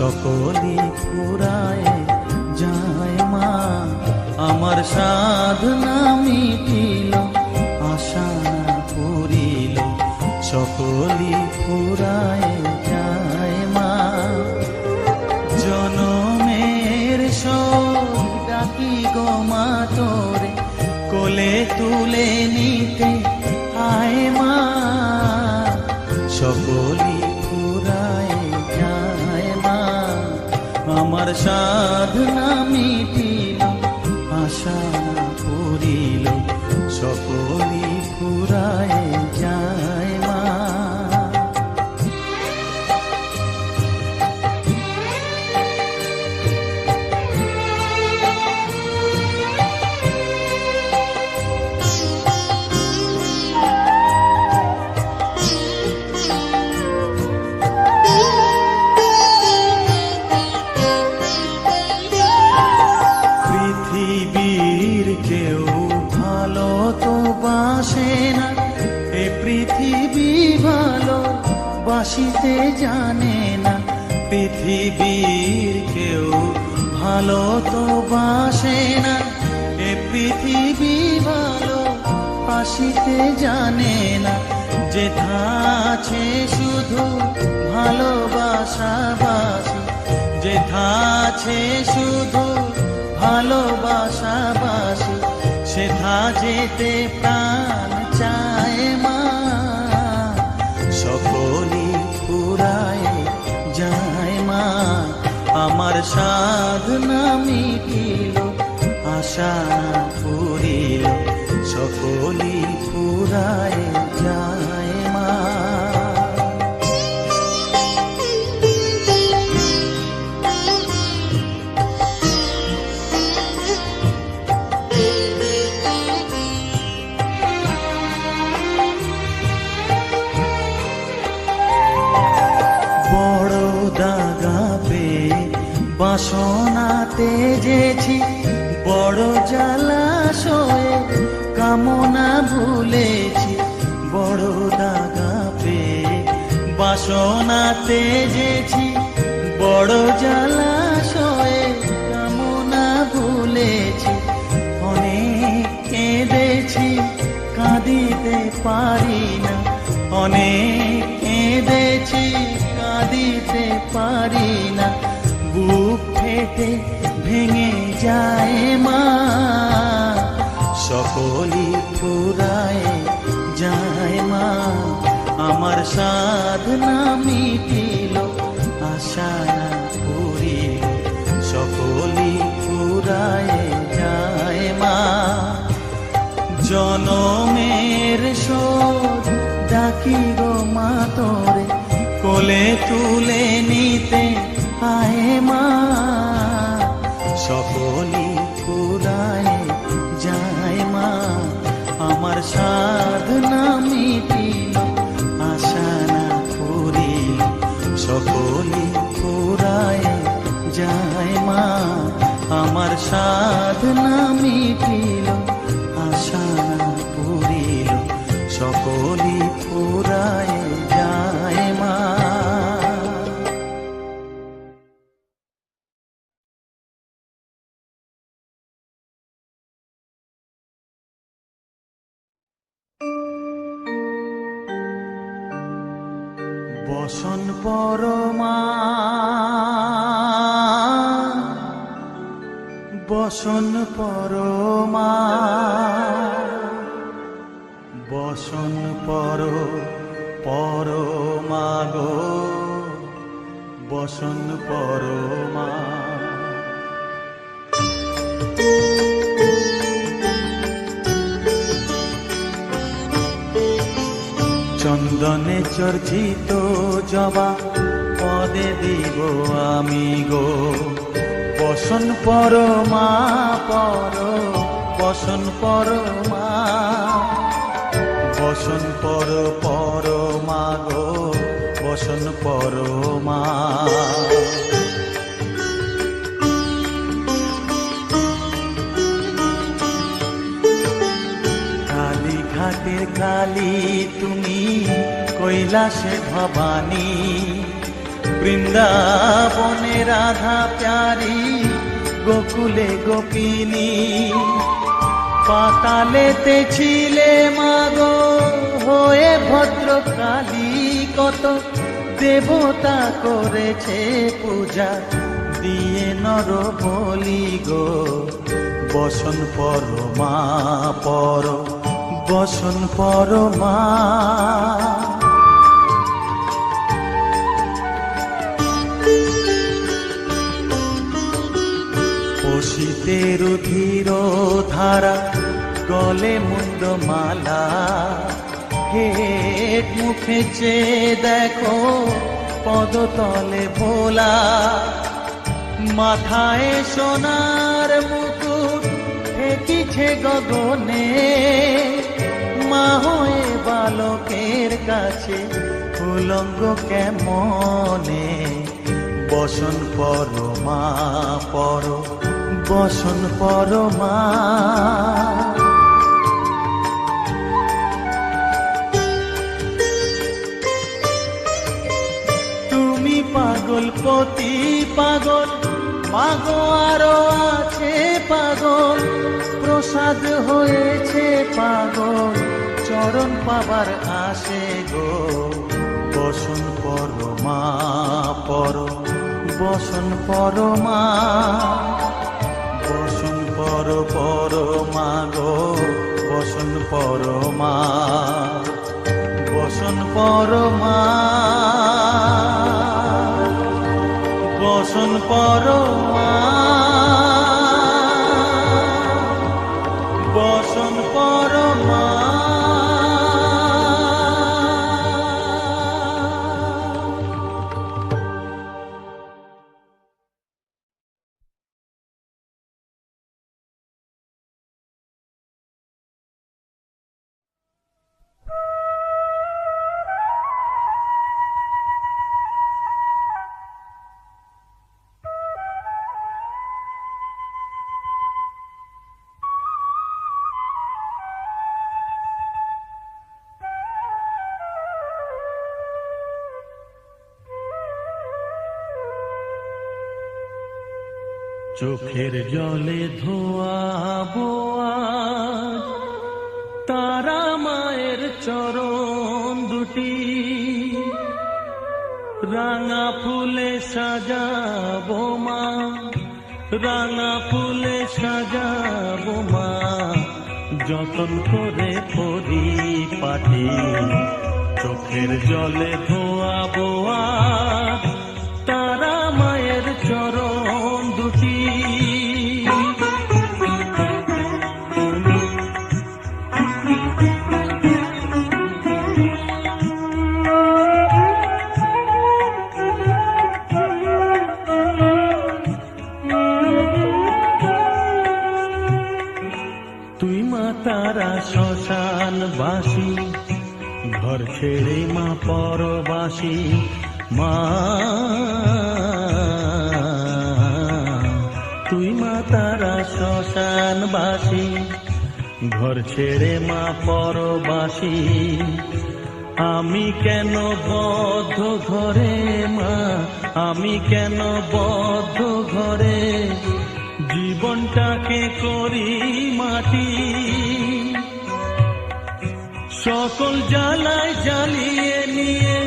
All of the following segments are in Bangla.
সকলি ফুরায় যায় মা। আমার সাধনা মিটিল, আশা পুরিল, সকলি ফুরায় যায় মা। জনমের শোক ডাকি গো মা তোরে, কোলে তুলে নিতে আয় মা। সকলি ফুরায় যায় মা। আমার সাধনা মিটিল, আশা পুরিল, সকলি ফুরায় যায় মা। পৃথিবীর কেউ ভালো তো বাসে না, এ পৃথিবী ভালো বাসিতে জানে না। পৃথিবীর কেউ ভালো তো বাসে না, এ পৃথিবী ভালো বাসিতে জানে না। যেথা আছে শুধু ভালোবাসা বাসি, যেথা আছে শুধু ভালোবাসাবাসি, সেথা যেতে প্রাণ চায় মা। সকলি ফুরায় যায় মা। আমার সাধনা মিটিল, আশা পুরিল, সকলি ফুরায় যায় মা। বাসনাতে যেছি বড় জলাশয়ে, কামনা ভুলেছি বড় দাগা পেয়ে। বাসনাতে যেছি বড় জলাশয়ে, কামনা ভুলেছি। অনেক কেঁদেছি কাঁদিতে পারি না, অনেক কেঁদেছি কাঁদিতে পারি না। বুক ফেটে ভেঙে যায় মা। সকলি ফুরায় যায় মা। আমার সাধনা মিটিল, আশা পুরিল, সকলি ফুরায় যায় মা। জনমের শোধ ডাকি গো মা তোরে, কোলে তুলে নিতে আয় মা। সকলি ফুরায় যায় মা। আমার সাধনা মিটিল, আশা না পুরিল, সকলি ফুরায় যায় মা। আমার সাধনা মিটিল, আশা না পুরিল, সকলি ফুরায় যায় মা। বসন পরমা, বসন পরমা, বসন পরমা গো, বসন পরমা। চন্দনে চর্চিত জবা পদে দিব আমি গো, বসন পরমা বসন পরমা, বসন পরমা গো, বসন পরমা। কালী ঘাটের কালী তুমি, কৈলাসে ভবানী, বৃন্দাবনে রাধা প্যারি, গোকুলে গোপিনী, পাতালেতে ছিলে মাগো হয়ে ভদ্রকালী। কত দেবতা করেছে পূজা দিয়ে নর বলি গো, বসন পরমা পর, বসন পরমা। শীতের ধীর ধারা, গলে মুন্ড মালা, হেট মুখে চেয়ে দেখো পদতলে ভোলা। মাথায় সোনার মুকুট ঠেকিছে গগনে, মা হয়ে বালকের কাছে উলঙ্গ কেমনে। বসন পরমা পর, বসন পরমা। তুমি পাগল পতি পাগল, মাগো আরো আছে পাগল, প্রসাদ হয়েছে পাগল, চরণ পাবার আসে গো। বসন পরমা পর, বসন পরমা। বসন পর পরমা গো, বসন পরমা, বসন পরমা, বসন পরমা, বসন পরমা। চোখের জলে ধোয়াবো আজ তারা মায়ের চরণ দুটি, রাঙা ফুলে সাজাবো মা, রাঙা ফুলে সাজাবো মা, যতন করে পরিপাটি। চোখের জলে ধোয়াবো আজ তারা মায়ের চরণ দুটি। তুই মা তারা শ্মশানবাসী, ঘর ছেড়ে মা পরবাসী। মা তুই মা তারা শ্মশানবাসী, ঘর ছেড়ে মা পরবাসী। আমি কেন বদ্ধ ঘরে মা, আমি কেন বদ্ধ ঘরে, জীবনটাকে করি মাটি। সকল জ্বালায় জ্বালিয়ে নিয়ে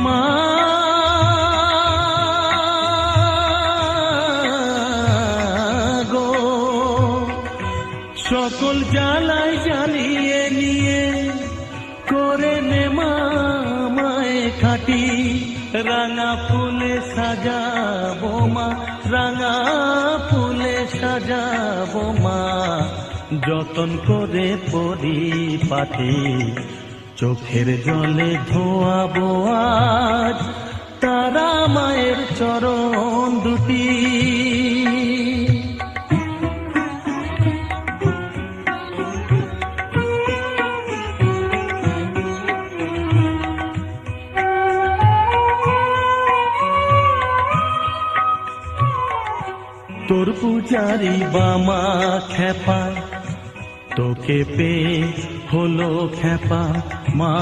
মা গো, সকল জ্বালায় জ্বালিয়ে নিয়ে করে নে মা মায়ে খাটি। রাঙা ফুলে সাজাবো মা, রাঙা ফুলে সাজাবো মা, যতন করে পরিপাটি। চোখের জলে ধোয়াবো আজ তারা মায়ের চরণ দুটি। তোর পূজারি বামা খেপা, তোকে পে হলো খেপা মা।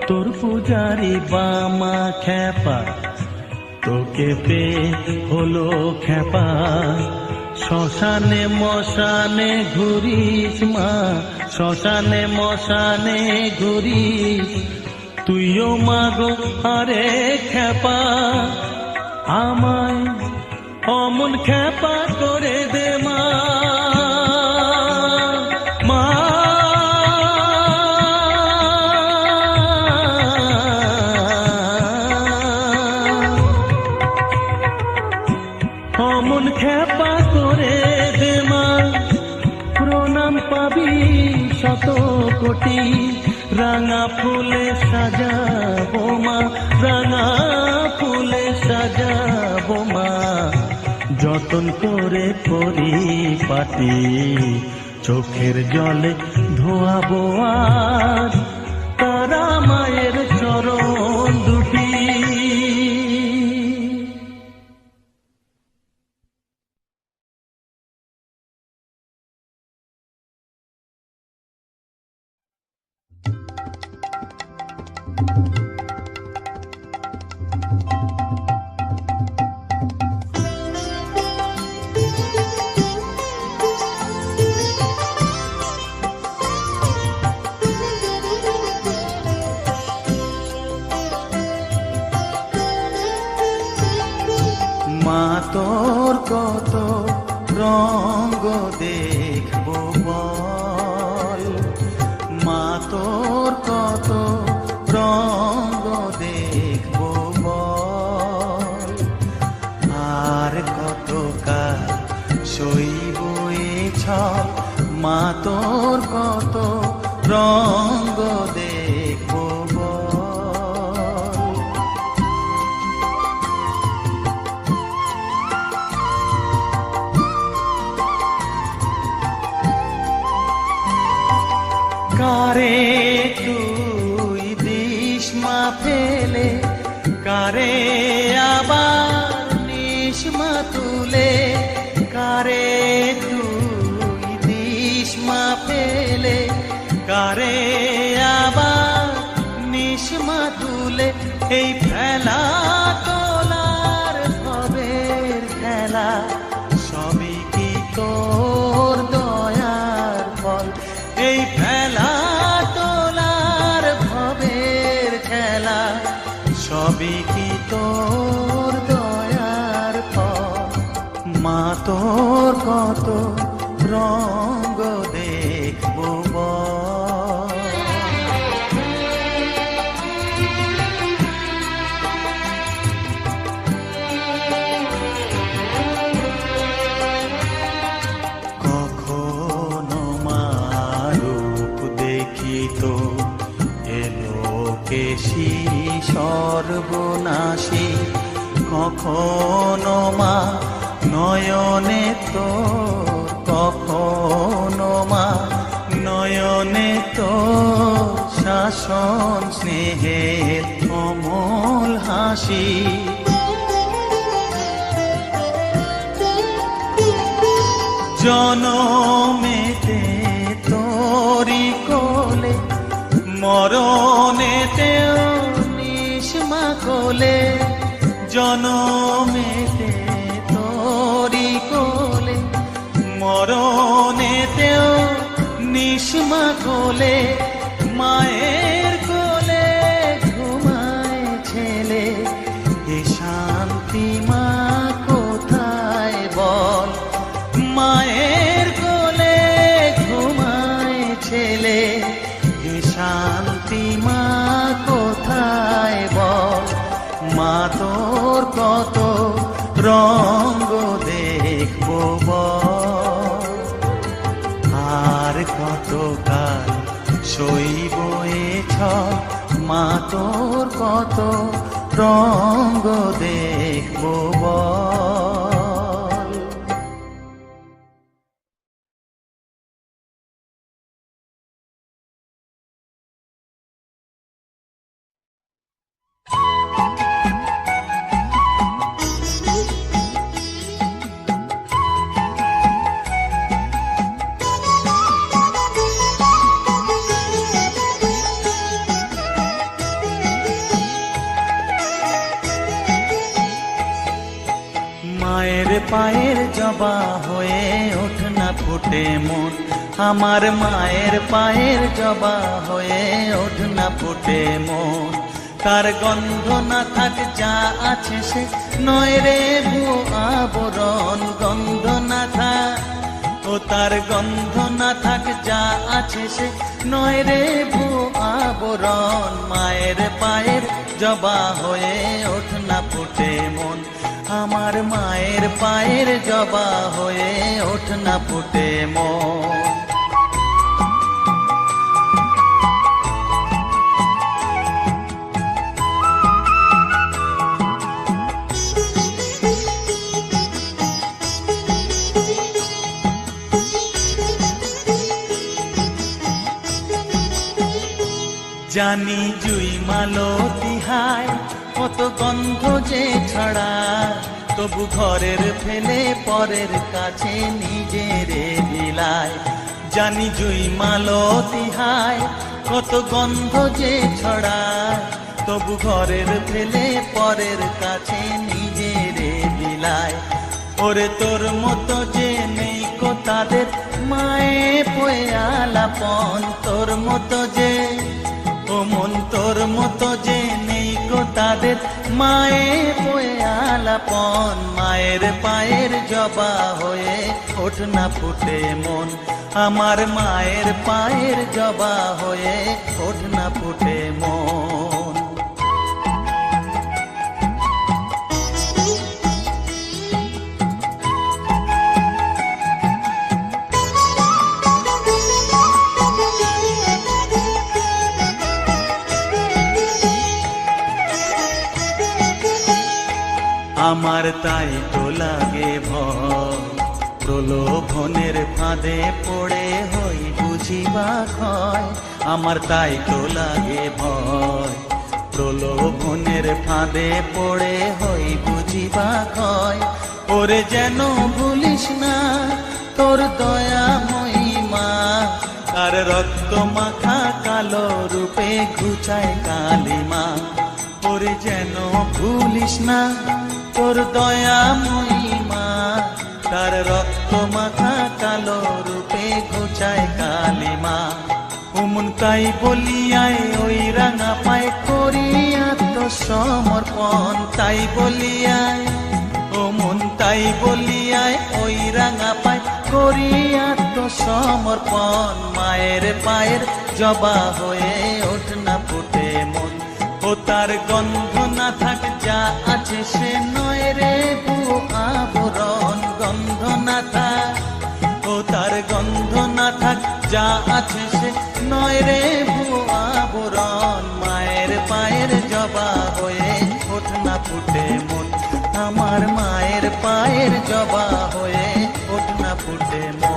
তোর পূজারি বামা খ্যাপা, তোকে পেয়ে হলো খ্যাপা। শ্মশানে মশানে ঘুরিস মা, শ্মশানে মশানে ঘুরিস, তুইও মাগো আরে খ্যাপা। আমায় অমন খ্যাপা করে দে মা, মা। অমন খ্যাপা করে দে মা, প্রণাম পাবি শত কোটি। রাঙা ফুলে সাজাবো মা, রাঙা ফুলে সাজাবো মা, যতন করে পরিপাটি। চোখের জলে ধোয়াবো আজ তারা মায়ের চরণ দুটি। মা তোর কত রঙ্গ দেখবো বল, মা তোর কত রঙ্গ দেখবো বল। আর কত কাল সইব এ ছল, মা তোর কত রঙ্গ দেখবো বল। কারে তুই দিস মা ফেলে, কারে আবার নিস মা তুলে। কারে তুই দিস মা ফেলে, কারে আবার নিস মা তুলে। এই ফেলা তোলার ভবের খেলা, সবই কি তোর দয়ার ফল। এই ফেলা তোলার ভবের খেলা, সবই কি তোর দয়ার ফল। মা তোর কত রঙ্গ দেখবো বল। কখনো মা রূপ দেখি তো এলো কেশি সর্বনাশী। কখনো মা নয়নে তোর, কখনো মা নয়নে তোর শাসন স্নেহের অমল হাসি। জনমেতে তোরি কোলে, মরণেতেও নিস মা কোলে। জনমেতে তোরি কোলে, মরণেতেও নিস মা কোলে। মায়ের কোলে ঘুমায় ছেলে, এ শান্তি মা কোথায় বল। মায়ের কোলে ঘুমায় ছেলে, এ শান্তি মা কোথায় বল। মা তোর কত রঙ্গ দেখবো বল। আর কত কাল সইব এ ছল, মা তোর কত রঙ্গ দেখবো বল। পায়ের জবা হয়ে ওঠ না ফুটে মন, আমার মায়ের পায়ের জবা হয়ে ওঠ না ফুটে মন। তার গন্ধ না থাক যা আছে সে নয় রে ভুয়ো আবরণ, গন্ধ না থাক ও তার গন্ধ না থাক যা আছে সে নয় রে ভুয়ো আবরণ। মায়ের পায়ের জবা হয়ে ওঠ না ফুটে মন, আমার মায়ের পায়ের জবা হয়ে ওঠ না ফুটে মন। জানি জুই মালতী হায় কত গন্ধ যে ছড়ায়, তবু ঘরের ফেলে পরের কাছে নিজের বিলায়। জানি জুই মালতী হায় কত গন্ধ যে ছড়ায়, তবু ঘরের ফেলে পরের কাছে নিজের বিলায়। ওরে তোর মতো যে নেই কো তাদের মায়ে পয়ে আলাপন, তোর মতো যে ও মন তোর মতো যে নেই গো তাদের মায়ে পয়ে আলাপন। মায়ের পায়ের জবা হয়ে ওঠ না ফুটে মন, আমার মায়ের পায়ের জবা হয়ে ওঠ না ফুটে মন। আমার তাই তো লাগে ভয়, প্রলোভনের ফাঁদে পড়ে হই বুঝিবা ক্ষয়। আমার তাই তো লাগে ভয়, প্রলোভনের ফাঁদে পড়ে হই বুঝিবা ক্ষয়। ওরে যেন ভুলিস না তোর দয়া মহিমা, তার রক্ত মাখা কালো রূপে ঘুচায় কালিমা। ওরে যেন ভুলিস না তোর দয়া মহিমা, তার রক্ত মাখা কালো রূপে ঘুচায় কালিমা। ওমন তাই বলিয়ায় ওই রাঙা পায় করি আত্মসমর্পণ, তাই বলিয়ায় ওমন তাই বলিয়ায় ওই রাঙা পায় করি আত্মসমর্পণ। মায়ের পায়ের জবা হয়ে ওঠ না ফুটে মন, ও তার গন্ধ না থাক যা আছে সে নয় রে ভুয়ো আবরণ, গন্ধ না থাক ও তার গন্ধ না থাক যা আছে সে নয় রে ভুয়ো আবরণ। মায়ের পায়ের জবা হয়ে ওঠ না ফুটে মন, আমার মায়ের পায়ের জবা হয়ে ওঠ না ফুটে মন।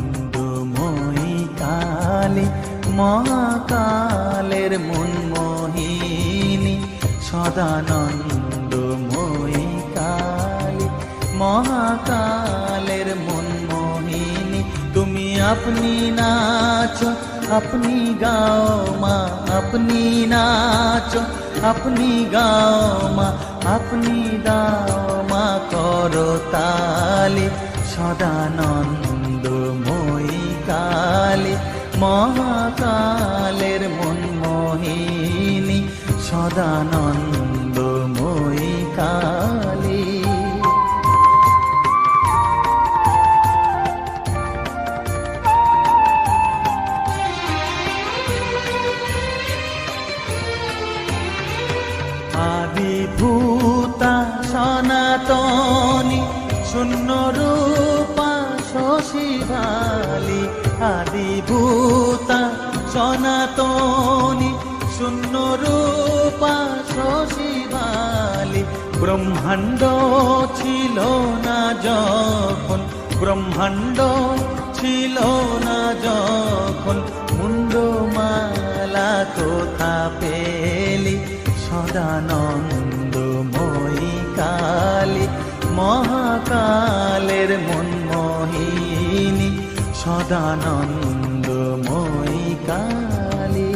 সদানন্দময়ী কালী মহাকালের মন মোহিনী, সদানন্দময়ী কালী মহাকালের মন মোহিনী। তুমি আপনি নাচো আপনি গাও মা, আপনি নাচো আপনি গাও মা, আপনি দাও মা করো তালি। সদানন্দময়ী কালী মহাকালের মন মোহিনী, সদানন্দময়ী কালী। আদিভূতা সনাতনী শূন্য রূপা শশীভালি, আদিভূতা সনাতনী শূন্য রূপা শশীভালি। ব্রহ্মাণ্ড ছিল না যখন ব্রহ্মাণ্ড ছিল না যখন মুন্ডমালা কোথা পেলি সদানন্দময়ী কালী মহাকালের মনমোহিনী সদানন্দময়ী কালী।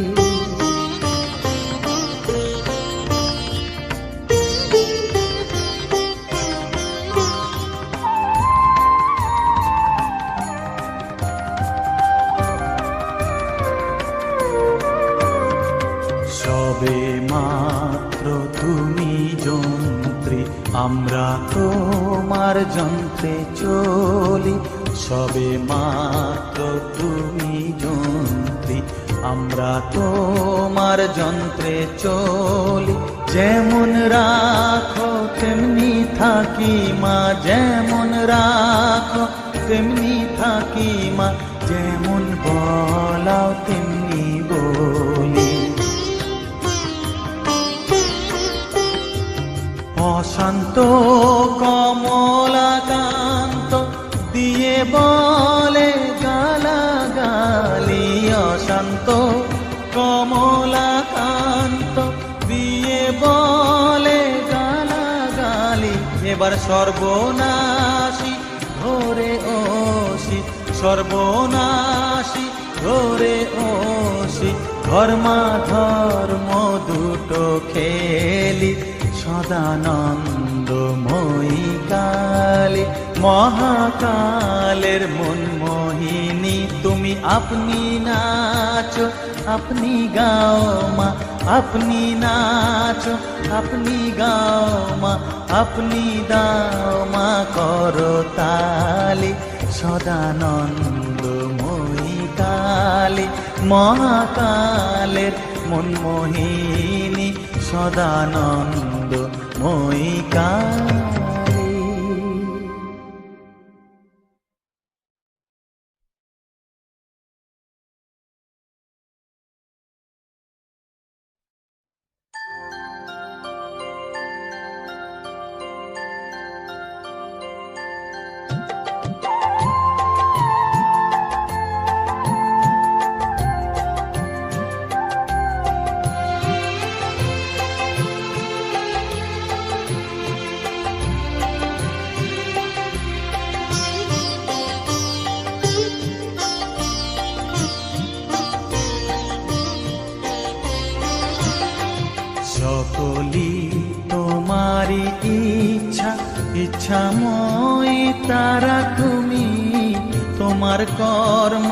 সবে মাত্র তুমি যন্ত্রী আমরা তোমার যন্ত্রে চলি, সবে মাত্র তুমি যন্ত্রী আমরা তোমার যন্ত্রে চলি। যেমন রাখো তেমনি থাকি মা, যেমন রাখো তেমনি থাকি মা, যেমন বলাও তেমনি বলি। অশান্ত কমলাকান্ত দিয়ে বলে গালাগালি, অশান্ত কমলাকান্ত দিয়ে বলে গালাগালি। এবার সর্বনাশী ধরে ওসি, সর্বনাশী ধরে ওসি, ধর্মাধর্ম দুটো খেলি সদানন্দময়ী কালী মহাকালের মনমোহিনী। তুমি আপনি নাচো আপনি গাও মা, আপনি নাচো আপনি গাও মা, আপনি দাও মা করো তালি সদানন্দময়ী কালী মহাকালের মনমোহিনী সদানন্দময়ী কালী। সকলি তোমারি ইচ্ছা, ইচ্ছাময়ী তারা তুমি, তোমার কর্ম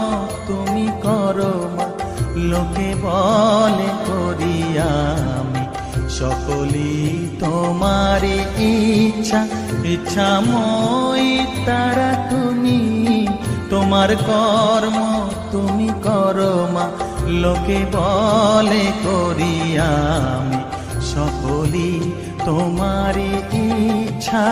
তুমি করো মা, লোকে বলে করি আমি। সকলি তোমারি ইচ্ছা, ইচ্ছাময়ী তারা তুমি, তোমার কর্ম তুমি করো মা, লোকে বলে করি আমি। সকলি তোমারি ইচ্ছা।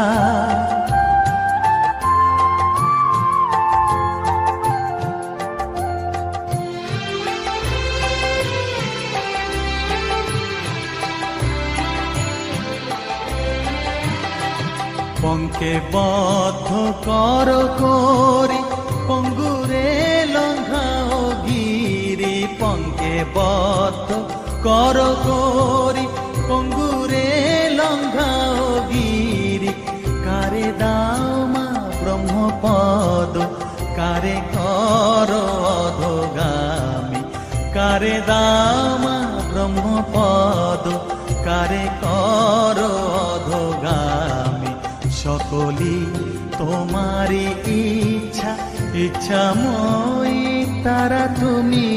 পঙ্কে বদ্ধ কর করি পঙ্গুরে লঙ্ঘাও গিরি, পঙ্কে বদ্ধ কর করি পঙ্গুরে লঙ্ঘাও গিরি। কারে দাও মা ব্রহ্মপদ, কারে কর অধোগামী, কারে দাও মা ব্রহ্মপদ, কারে কর অধোগামী। সকলি তোমারি ইচ্ছা, ইচ্ছাময়ী তারা তুমি,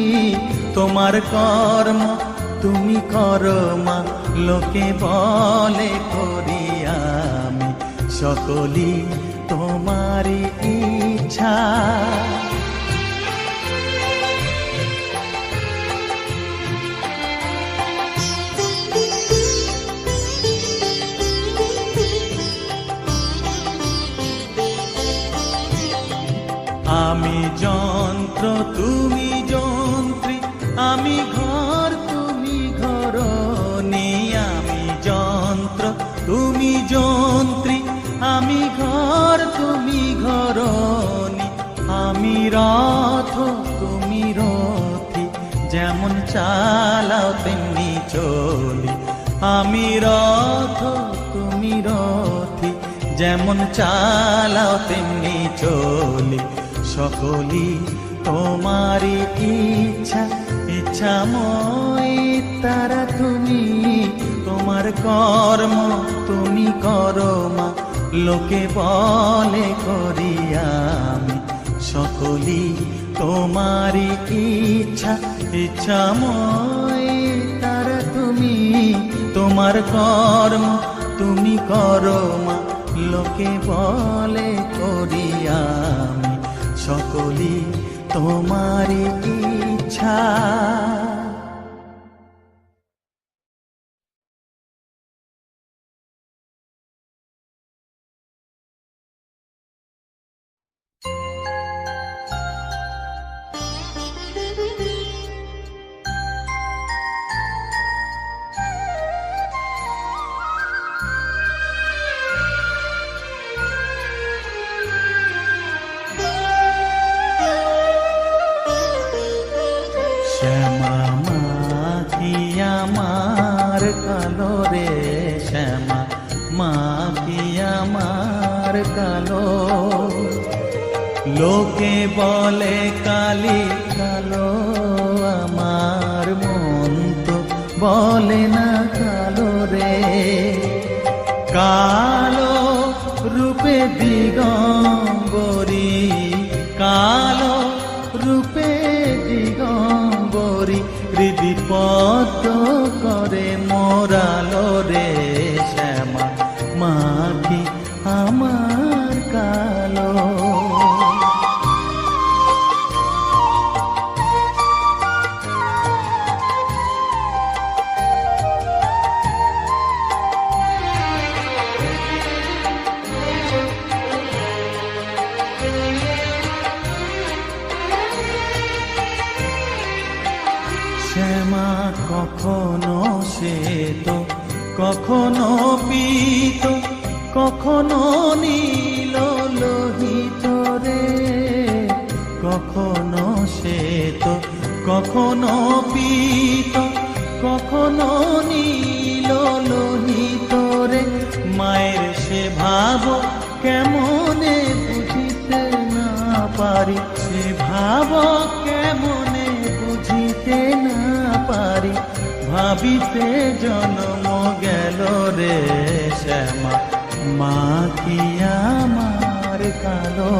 তোমার কর্ম তুমি করো মা, লোকে বলে করি আমি। সকলি তোমারি ইচ্ছা। আমি যন্ত্র তুমি যন্ত্রী, আমি ঘর তুমি ঘরণী। আমি যন্ত্র তুমি যন্ত্রী, আমি ঘর তুমি ঘরনি, আমি রথ তুমি রথি, যেমন চালাও তেমনি চলি। আমি রথ তুমি রথি, যেমন চালাও তেমনি চলি। সকলি তোমারই ইচ্ছা, ইচ্ছাময় তারা তুমি। তোমার কর্ম তুমি করো মা, লোকে বলে করি আমি। সকলি তোমারই ইচ্ছা, ইচ্ছাময় তারা তুমি। তোমার কর্ম তুমি করো মা, লোকে বলে করি আমি। সকলি তোমারই ইচ্ছা। শ্যামা মা কি আমার কালো রে, শ্যামা মা কি আমার কালো। লোকে বলে কালি কালো, আমার মন তো বলে না কালো রে। কালো রূপে দিগম্বরী, কালো রূপে দিগম্বরী, হৃদি পদ্ম করে মোরালো রে। শ্যামা মা কি আমার কালো। শ্যামা কখনো শ্বেত, কখনো পীত, কখনো নীল লোহিত রে। কখনো শ্বেত, কখনো পীত, কখনো নীল লোহিত রে। মায়ের সে ভাব কেমনে বুঝিতে না পারি, সে ভাব কেমনে বুঝিতে না পারি। ভাবিতে জন্ম গেল রে, শ্যামা মা কি আমার কালো।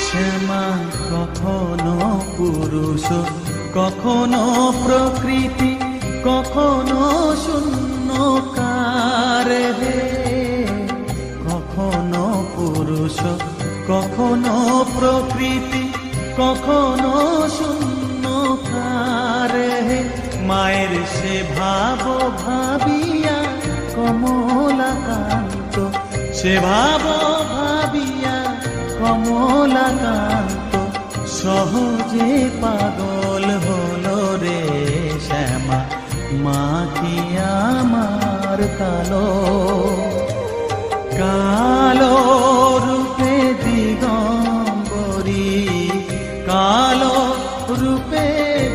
শ্যামা কখনো পুরুষ, কখনো প্রকৃতি, কখনো শূন্যকার হে। কখনো পুরুষ, কখনো প্রকৃতি, কখনো শূন্যকার হে। মায়ের সে ভাব ভাবিয়া কমলাকান্ত, সে ভাব ভাবিয়া কমলাকান্ত সহজে পাগল হলো রে। শ্যামা মা কি আমার কালো। কালো রূপে দিগম্বরী, কালো রূপে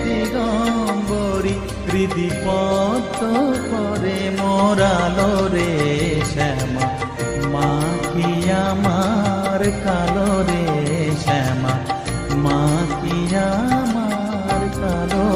দিগম্বরী, হৃদি পদ্ম করে মোরালো রে। শ্যামা মা কি আমার কালো রে, শ্যামা মা কি আমার কালো।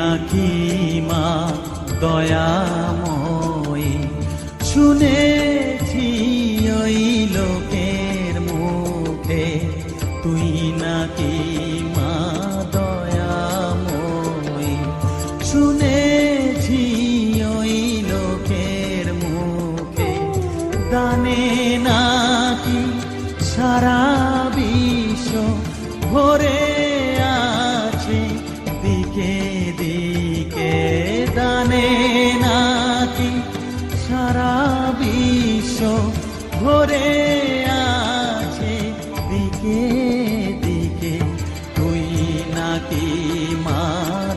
নাকি মা দয়াময়ী, শুনেছি ওই লোকের মুখে তুই নাকি মা দয়াময়ী, শুনেছি ওই লোকের মুখে দানে নাকি সারা বিশ্ব ভরে আছে দিকে দিকে, দানে নাকি সারা বিশ্ব ভরে আছে দিকে দিকে, তুই নাকি মা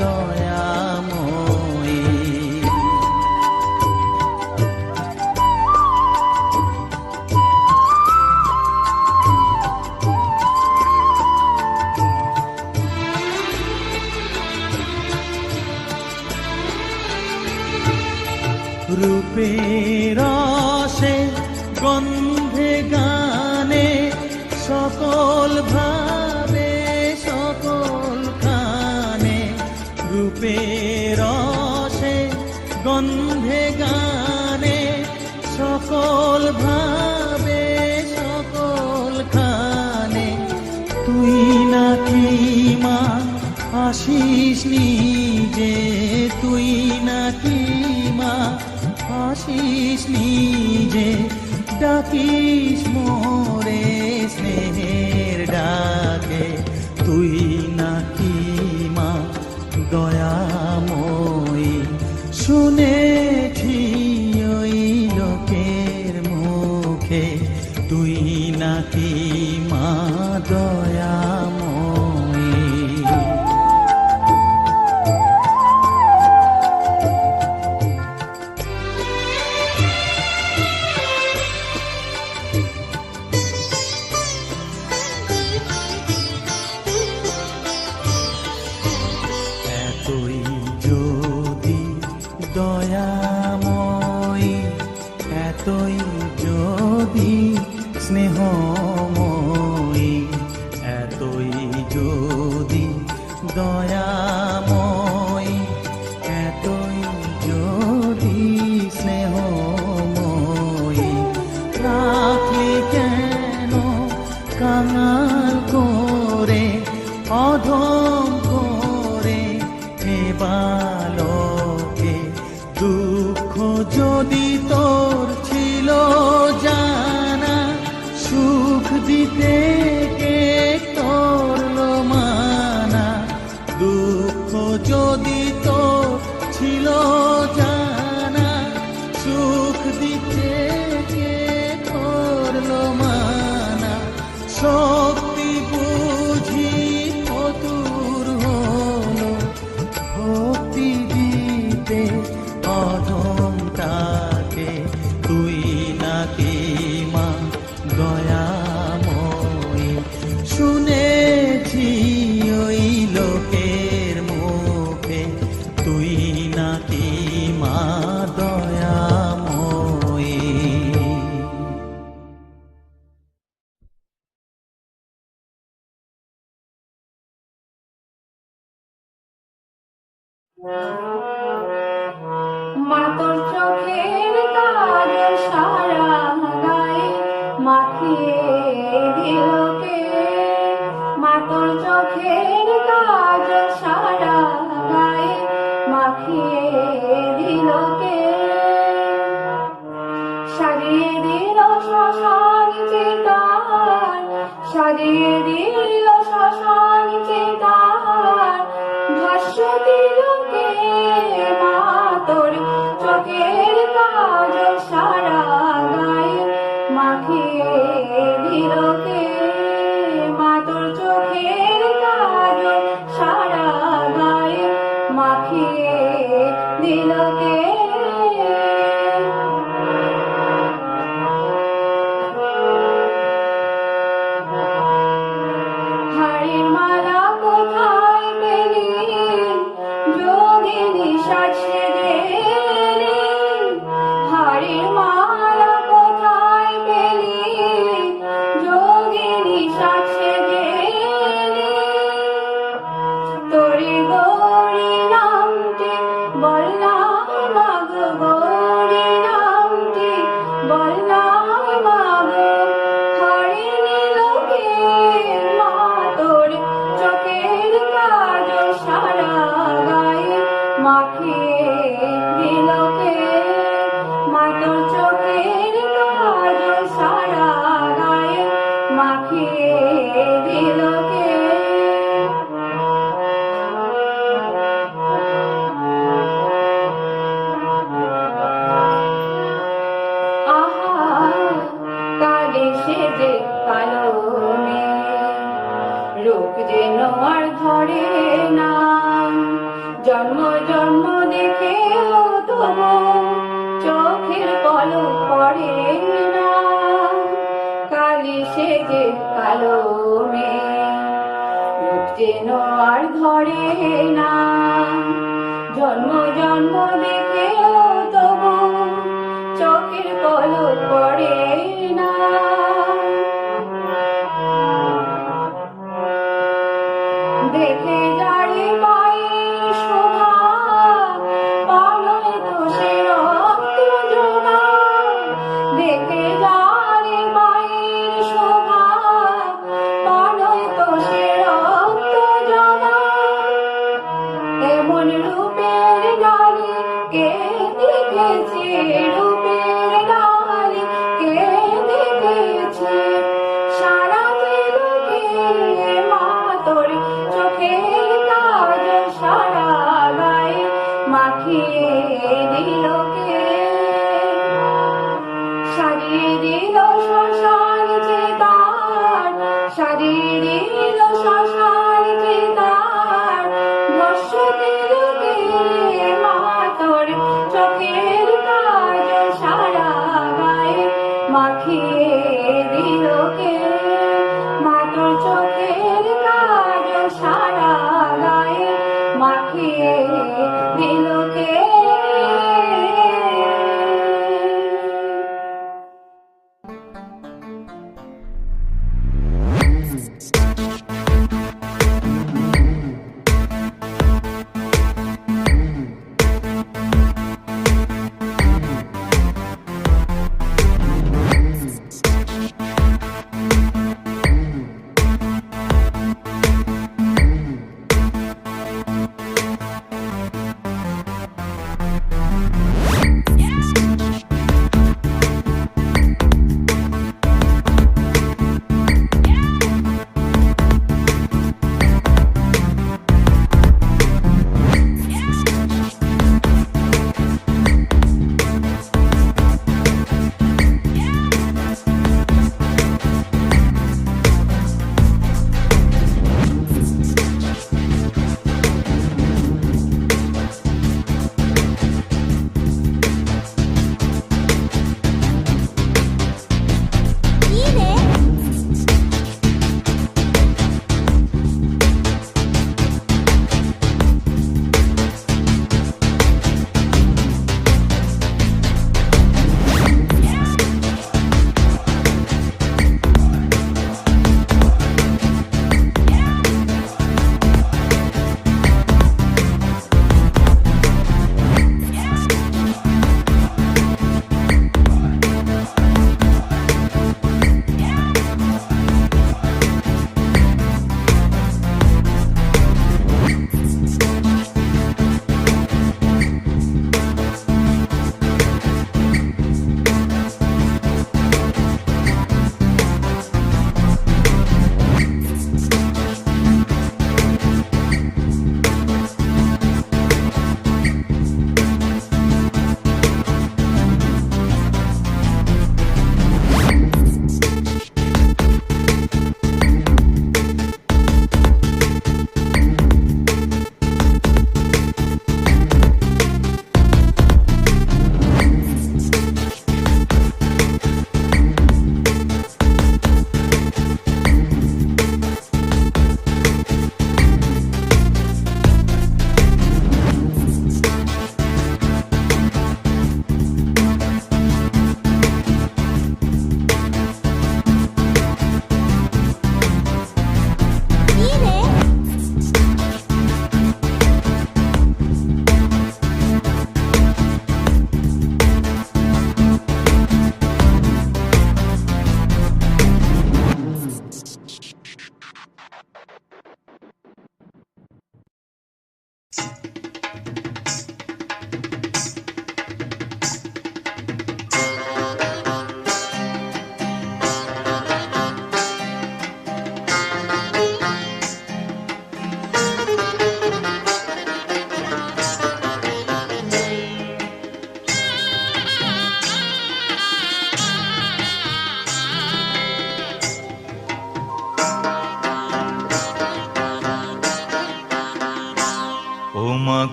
দয়াময়ী। রূপের রসে গন্ধে গানে সকল ভাবে সকল খানে, রূপের রসে গন্ধে গানে সকল ভাবে সকল খানে, তুই নাকি মা আসিস নিজে, তুই নাকি মা আসিস নিজে, ডাকিস মোরে স্নেহের ডাকে, তুই নাকি মা দয়াময়ী, শুনেছি ওই লোকের মুখে তুই নাকি মা দয়াময়ী। এতই যদি দয়াময়ী, এতই যদি স্নেহময়ী, এতই যদি দয়াময়ী, এতই যদি স্নেহময়ী, রাখলি কেন কাঙাল করে অধম করে হে বালকে, দুঃখ যদি তোর ছিল জানা, সুখ দিতে কে করলো মানা, দুঃখ যদি তোর ছিল জানা, সুখ দিতে কে করলো মানা, শক্তি বুঝি ফতুর হলো ভক্তি দিতে অধমটাকে, তুই নাকি মা দয়াময়ী, শুনেছি ওই লোকের মুখে তুই নাকি মা দয়াময়ী। মা তোর চোখের কাজল সারা গায়ে মাখিয়ে দিল কে, মা তোর চোখের কাজল সারা গায়ে মাখিয়ে দিল কে, সাজিয়ে দিল শ্মশান চিতার, সাজিয়ে দিল শ্মশান চিতার, ভাষ্য দিল কে, মা তোর চোখের কাজল সারা গায়ে মাখিয়ে দিল কে, মা তোর চোখের কাজল সারা গায়ে মাখিয়ে দিল কে। হাড়ের মালা কোথায় পেলি, যোগিনী সাজে গেলি, হাড়ের মালা কোথায় পেলি, যোগিনী সাজে গেলি, তোরে গৌরী নাম মাখিয়ে দিল কে মা তোর চোখের কাজল সারা গায়ে মাখিয়ে দিল কে আহা কালে সেজে কালো মেয়ে রূপ যেন আর ধরে না জন্ম জন্ম দেখেও তবু চোখের পলক পড়ে না কালি সেজে কালো মেয়ে রূপ যেন আর ধরে না জন্ম জন্ম দেখেও তবু চোখের পলক পড়ে না দেখে যারে পায়ের শোভা পালয় তো সে রক্ত জোড়া দেখে যারে পায়ের শোভা পালয় তো সে রক্ত জোড়া এমন রূপের ডালি কে দেখেছে রূপের ডালি কে দেখেছে সারা দিলকে মা তোর চোখের কাজ সারা গায়ে মাখিয়ে দিল কে সারিয়ে দিল শ্মশান চিতার সারিয়ে দিল শ্মশান চিতার ভস্য দিল কে মা তোর চোখের কাজ সারা গায়ে মাখিয়ে দিল কে মা তোর চোখের কাজ সারা গায়ে মাখিয়ে দিল কে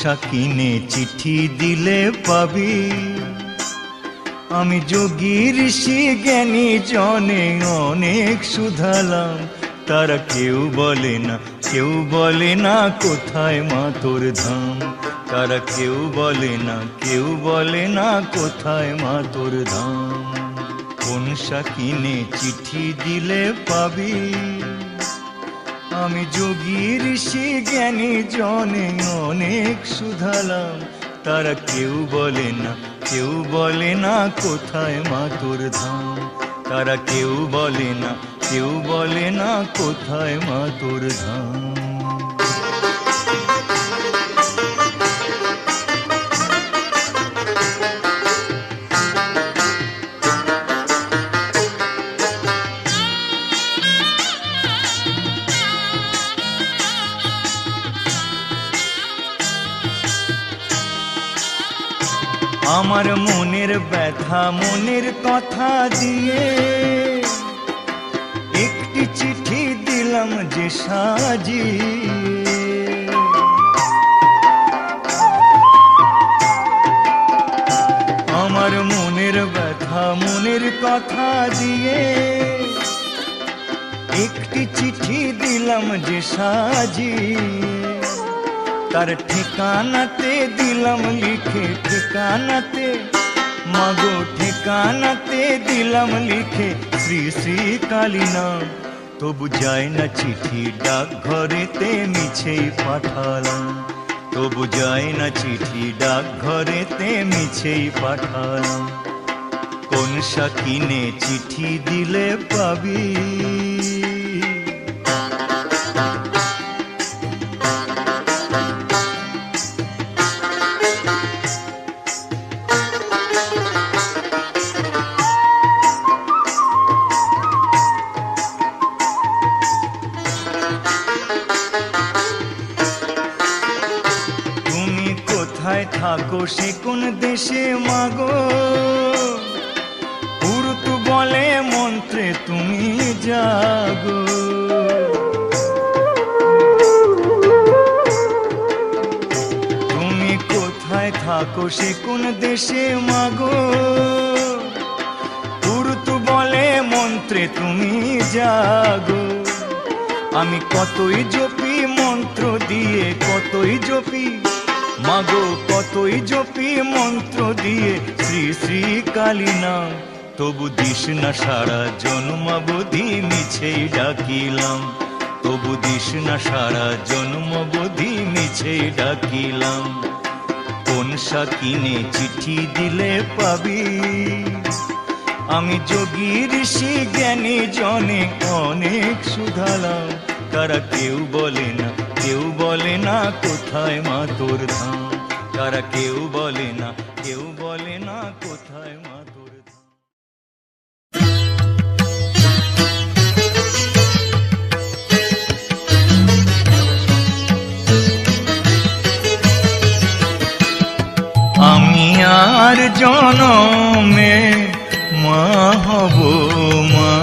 শাকিনে চিঠি দিলে পাবি। আমি যোগী ঋষি জ্ঞানী জনে অনেক শুধালাম, তারা কেউ বলে না, কেউ বলে না কোথায় মা তোর ধাম। তারা কেউ বলে না, কেউ বলে না কোথায় মা তোর ধাম। কোন শাকিনে চিঠি দিলে পাবি। আমি যোগী ঋষি জ্ঞানী জনে অনেক শুধালাম, তারা কেউ বলে না, কেউ বলে না কোথায় মা তোর ধাম। তারা কেউ বলে না, কেউ বলে না কোথায় মা তোর ধাম। আমার মনের ব্যথা মনের কথা দিয়ে একটি চিঠি দিলাম যে সাজিয়ে। আমার মনের ব্যথা মনের কথা দিয়ে একটি চিঠি দিলাম যে সাজিয়ে। তার ঠিকানাতে দিলাম লিখে, ঠিকানাতে মাগো ঠিকানাতে দিলাম লিখে শ্রী শ্রী কালী নাম। তবু যায় না চিঠি ডাক ঘরেতে মিছেই পাঠালাম। তবু যায় না চিঠি ডাক ঘরেতে মিছেই পাঠালাম। কোন শাকিনে চিঠি দিলে পাবি। থাকো সে কোন দেশে মাগো, পুরুত বলে মন্ত্রে তুমি জাগো। তুমি কোথায় থাকো সে কোন দেশে মাগো, পুরুত বলে মন্ত্রে তুমি জাগো। আমি কতই জপি মন্ত্র দিয়ে, কতই জপি মাগো, কতই জপি মন্ত্র দিয়ে শ্রী শ্রী কালী নাম। তবু দিস না সারা জন্মাবধি মিছেই ডাকিলাম। তবু দিস না সারা জন্মাবধি মিছেই ডাকিলাম। কোন শাকিনে চিঠি দিলে পাবি। আমি যোগী ঋষি জ্ঞানী জনে অনেক শুধালাম, তারা কেউ বলে না, কেউ বলে না কোথায় মা তোর ধাম। তারা কেউ বলে না, কেউ বলে না কোথায় মা তোর ধাম। আমি আর জনমে মা হব মা,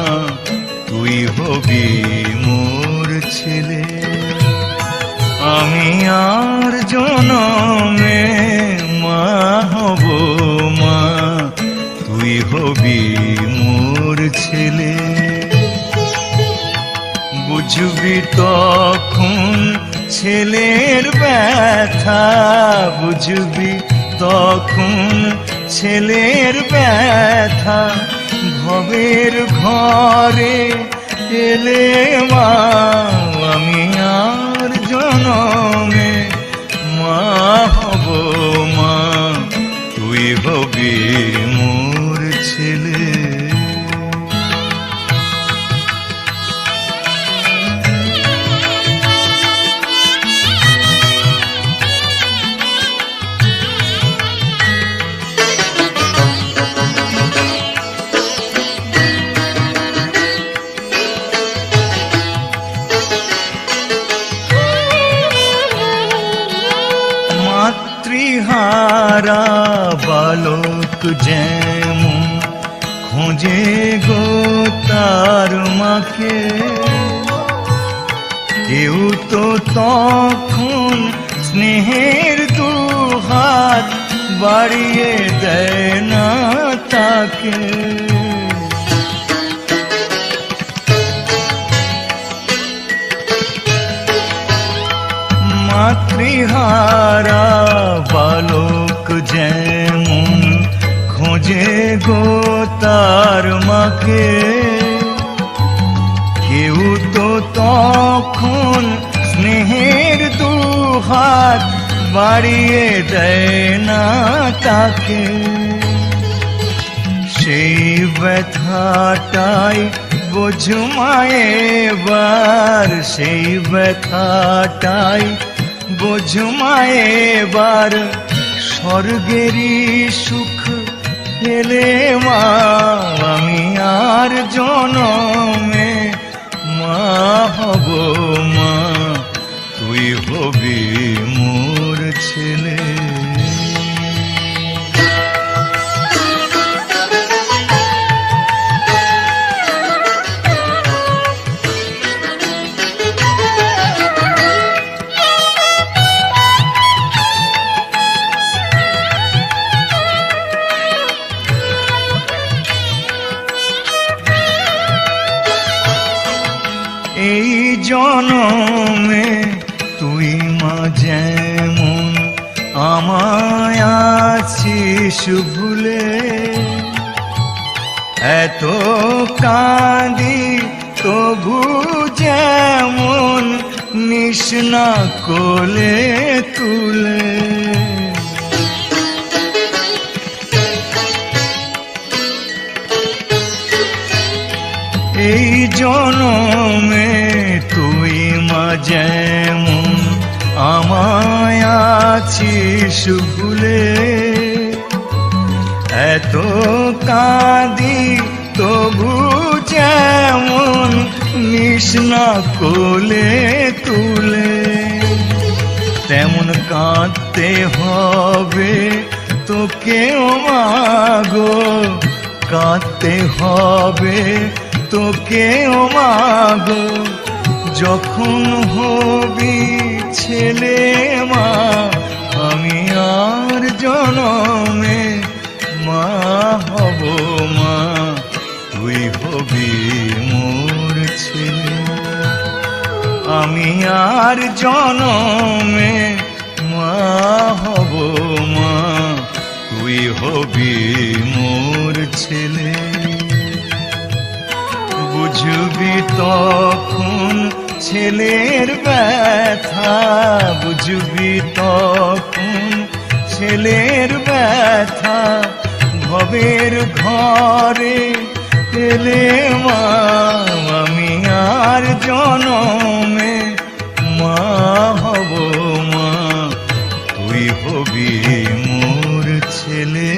তুই হবি মোর ছেলে। আমি আর জনমে মা হব মা, তুই হবি মোর ছেলে। বুঝবি তখন ছেলের ব্যথা, বুঝবি তখন ছেলের ব্যথা। ভবের ঘরে এলে মা, আমি আর জনমে মা হব মা, তুই হবি মোর ছেলে। মাতৃহারা বালক যেমন খোঁজে গো তার মাকে, কেউ তো তখন স্নেহের দূত বাড়িয়ে দেয় না তাকে। মাতৃহারা বালক যেমন খোঁজে গো তার মাকে, কেউ তো তখন স্নেহের দুহাত বাড়িয়ে দেয় না তাকে। সেই ব্যথাটাই বোঝো মায়ে বার, সেই ব্যথাটাই বোঝো মায়ে বার। স্বর্গেরই সুখ পেলে মা আমি আর জনমে মা হব মা, তুই হবি মোর ছেলে। এই জনমে তুই মা যেমন আমায় আছিস ভুলে, এত কাঁদি তবু যেমন নিস না কোলে তুলে। এই জনমে তুই মা যেমন আমায় আছিস ভুলে, এত কাঁদি তবু যেমন নিস না কোলে তুলে। তেমন কাঁদতে হবে তোকেও মা গো, কাঁদতে হবে তোকেও মা গো, যখন হবি ছেলে মা আমি আর জনমে মা হব মা, তুই হবি মোর ছেলে। আমি আর জনমে মা হব মা, তুই হবি মোর ছেলে। বুঝবি তখন ছেলের ব্যথা, বুঝবি তখন ছেলের ব্যথা। ভবের ঘরে এলে মা আমি আর জনমে মা হব মা, তুই হবি মোর ছেলে।